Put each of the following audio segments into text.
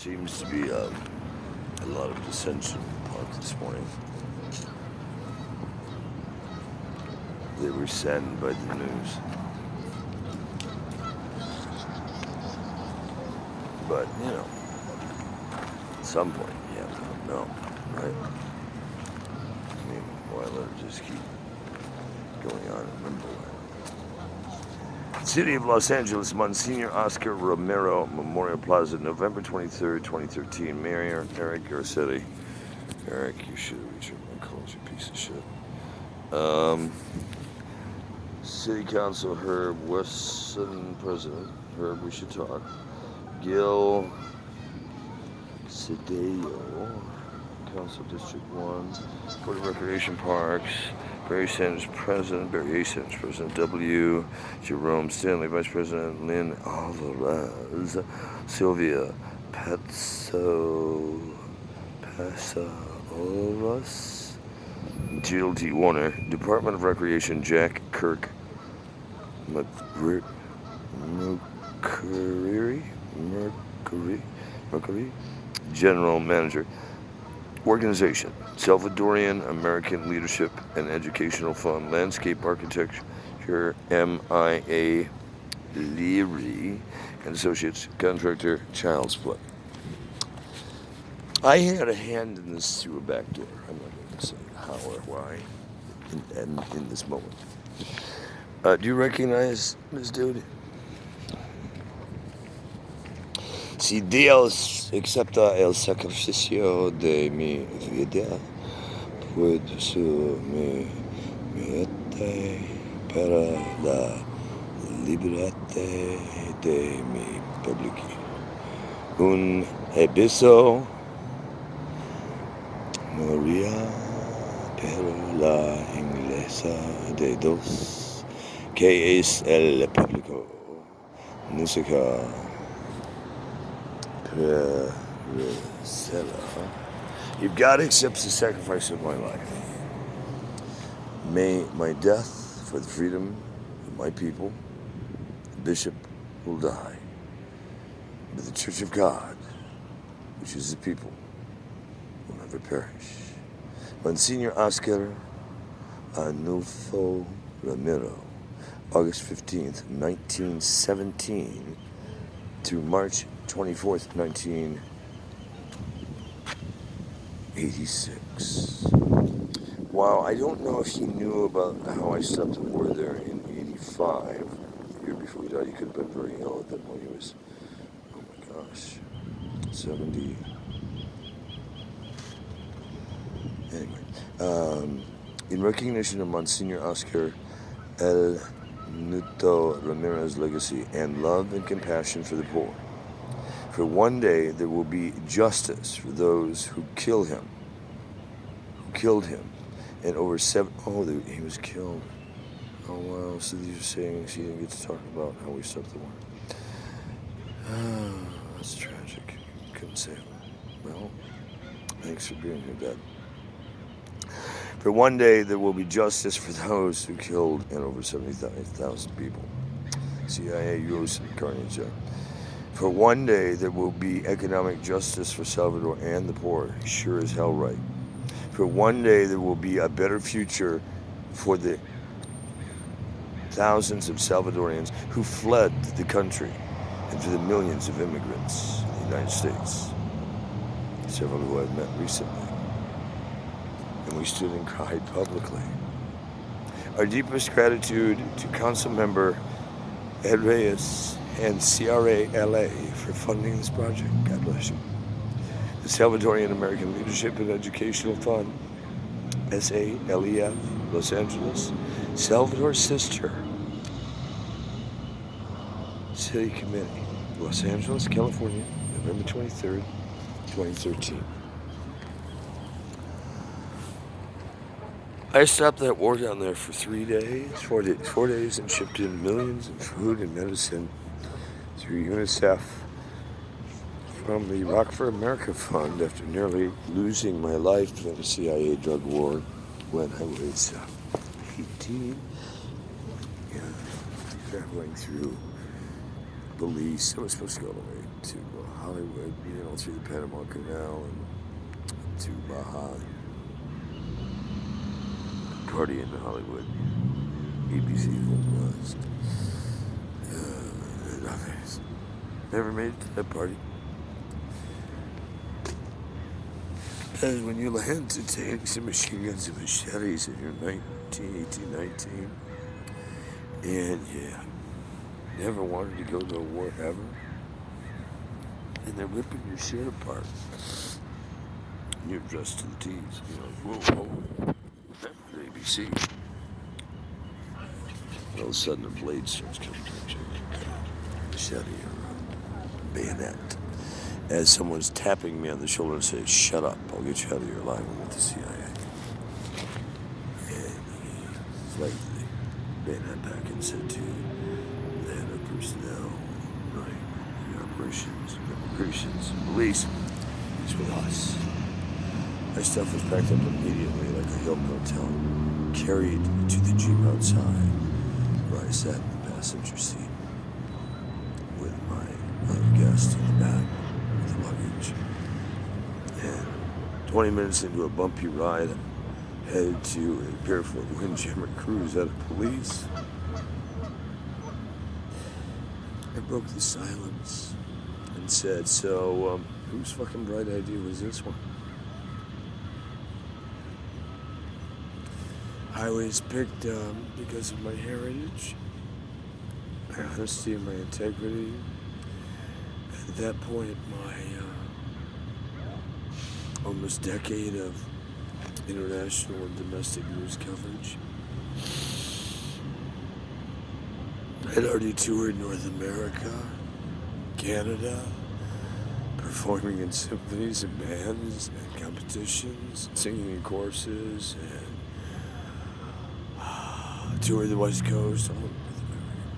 Seems to be a lot of dissension in the park this morning. They were saddened by the news. But, at some point, you have to know, right? I mean, why let it just keep going on in limbo? City of Los Angeles, Monsignor Oscar Romero Memorial Plaza, November 23rd, 2013. Mayor Eric Garcetti. Eric, you should have returned my calls, you piece of shit. City Council, Herb Wesson, President. Herb, we should talk. Gil Cedillo, Council District 1. Board of Recreation Parks. Barry Sanders, President. Barry A. Sanders, President. W. Jerome Stanley, Vice President. Lynn Alvarez. Sylvia Petso. Pasaovas. Jill D. Warner. Department of Recreation, Jack Kirk. Mercury. General Manager. Organization, Salvadorian American Leadership and Educational Fund, Landscape Architecture, MIA Leary and Associates, Contractor, Child's Play. I had a hand in this through a back door. I'm not going to say how or why in this moment. Do you recognize this dude? Si Dios acepta el sacrificio de mi vida, puedo su mi muerte para la libertad de mi pueblo. Un abrazo, moría pero la iglesia de Dios, que es el público, música. If God accepts the sacrifice of my life, may my death for the freedom of my people, the bishop will die, but the Church of God, which is the people, will never perish. Monsignor Oscar Anulfo Ramiro, August 15th, 1917 through March 24th, 1986. Wow, I don't know if he knew about how I stopped the war there in 85, the year before he died. He could have been very ill at that point. He was, oh my gosh, 70. Anyway, in recognition of Monsignor Oscar El Nuto Ramirez's legacy and love and compassion for the poor, for one day there will be justice for those who killed him, and over he was killed. Oh wow, so these are saying she didn't get to talk about how we stopped the war. Oh, that's tragic. Couldn't say it. Well, thanks for being here, Dad. For one day there will be justice for those who killed and over 70,000 people. CIA, U.S. carnage. For one day there will be economic justice for Salvador and the poor. Sure as hell right. For one day there will be a better future for the thousands of Salvadorians who fled the country and for the millions of immigrants in the United States. Several who I've met recently. And we stood and cried publicly. Our deepest gratitude to Council Member Ed Reyes and CRA-LA for funding this project. God bless you. The Salvadorian American Leadership and Educational Fund, SALEF, Los Angeles, Salvador's sister City Committee, Los Angeles, California, November 23rd, 2013. I stopped that war down there for 4 days, and shipped in millions of food and medicine through UNICEF from the Rock for America Fund after nearly losing my life in a CIA drug war when I was 18. Traveling through Belize. I was supposed to go away. to Hollywood, through the Panama Canal and to Baja. Party in Hollywood. ABC Home was. And others. Never made it to that party. Because when you land to tanks and machine guns and machetes and you're 19, 18, 19, and never wanted to go to a war ever, and they're ripping your shit apart. And you're dressed to the T's. Whoa, whoa. ABC. All of a sudden, a blade starts coming towards you. Machete or bayonet. As someone's tapping me on the shoulder and says, "Shut up, I'll get you out of here alive. I'm with the CIA." And he flagged the bayonet back and said to the head of personnel, operations, immigrations, and police, he's with us. My stuff was packed up immediately like a Hilton hotel, carried to the Jeep outside, where I sat in the passenger seat with my other guest in the back with the luggage. And 20 minutes into a bumpy ride, I headed to a barefoot windjammer cruise out of police. I broke the silence and said, "So, whose fucking bright idea was this one?" I was picked because of my heritage, my honesty, and my integrity. At that point, my almost decade of international and domestic news coverage. I had already toured North America, Canada, performing in symphonies and bands and competitions, singing in courses, and toured the West Coast, all over North America.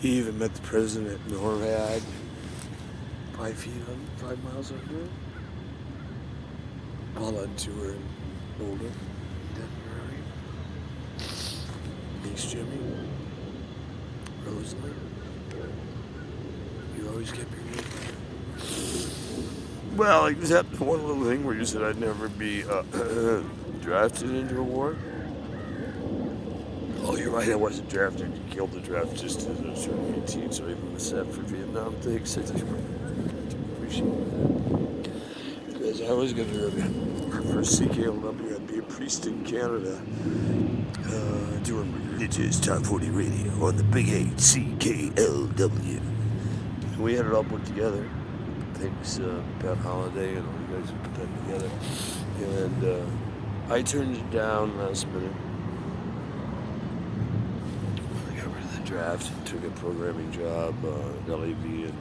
He even met the president at NORAD, 5 miles under, while on tour in Boulder, Denver area. Thanks, Jimmy. Roseland. You always kept your name. Well, except one little thing where you said I'd never be drafted into a war. Oh, you're right, I wasn't drafted. You killed the draft just as I was turning 18, so I even missed that for Vietnam. Thanks. I appreciate that. Because I was going to for CKLW, I'd be a priest in Canada, doing religious top 40 radio on the Big 8 CKLW. And we had it all put together. Thanks, Pat Holiday and all you guys who put that together. And I turned it down last minute. I got rid of the draft, took a programming job at LAV and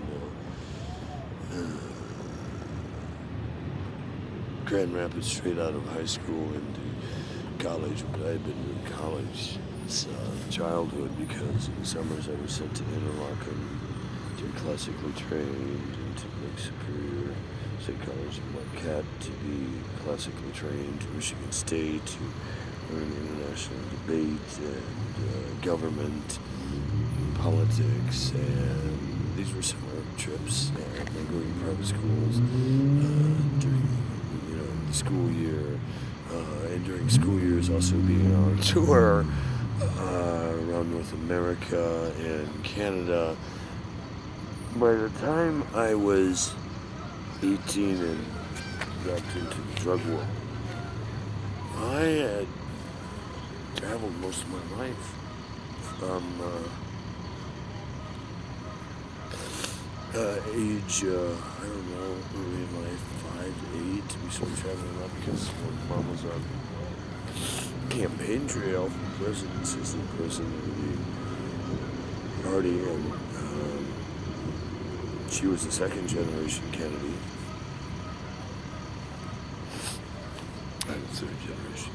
Grand Rapids straight out of high school into college, but I had been in college since childhood because in the summers I was sent to Interlochen to be classically trained and to Lake Superior State College in Marquette to be classically trained, to Michigan State to learn international debate and government and politics, and these were summer trips and going to private schools during the school year, and during school years also being on tour around North America and Canada. By the time I was 18 and got into the drug war, I had traveled most of my life from age, I don't know, early in life, 5 to 8, we started traveling a lot because when Mom was on campaign trail from president, assistant president of the party, and she was a second generation Kennedy. I'm a third generation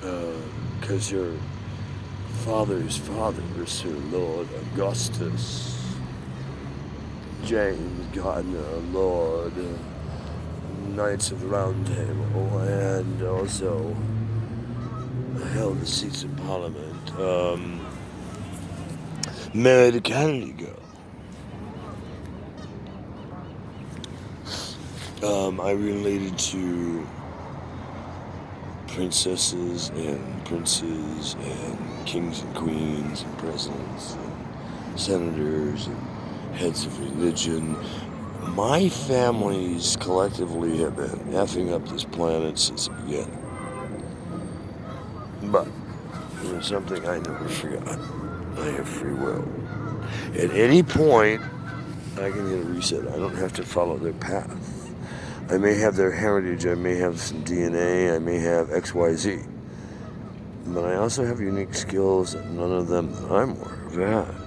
Kennedy. Because her father's father, Sir Lord Augustus James Gardner, Lord, Knights of the Round Table, and also held the seats in Parliament. married a Kennedy girl. I related to princesses and princes and kings and queens and presidents and senators and heads of religion. My families collectively have been effing up this planet since the beginning. But there's something I never forgot. I have free will. At any point, I can hit a reset. I don't have to follow their path. I may have their heritage, I may have some DNA, I may have XYZ. But I also have unique skills that none of them that I'm aware of have.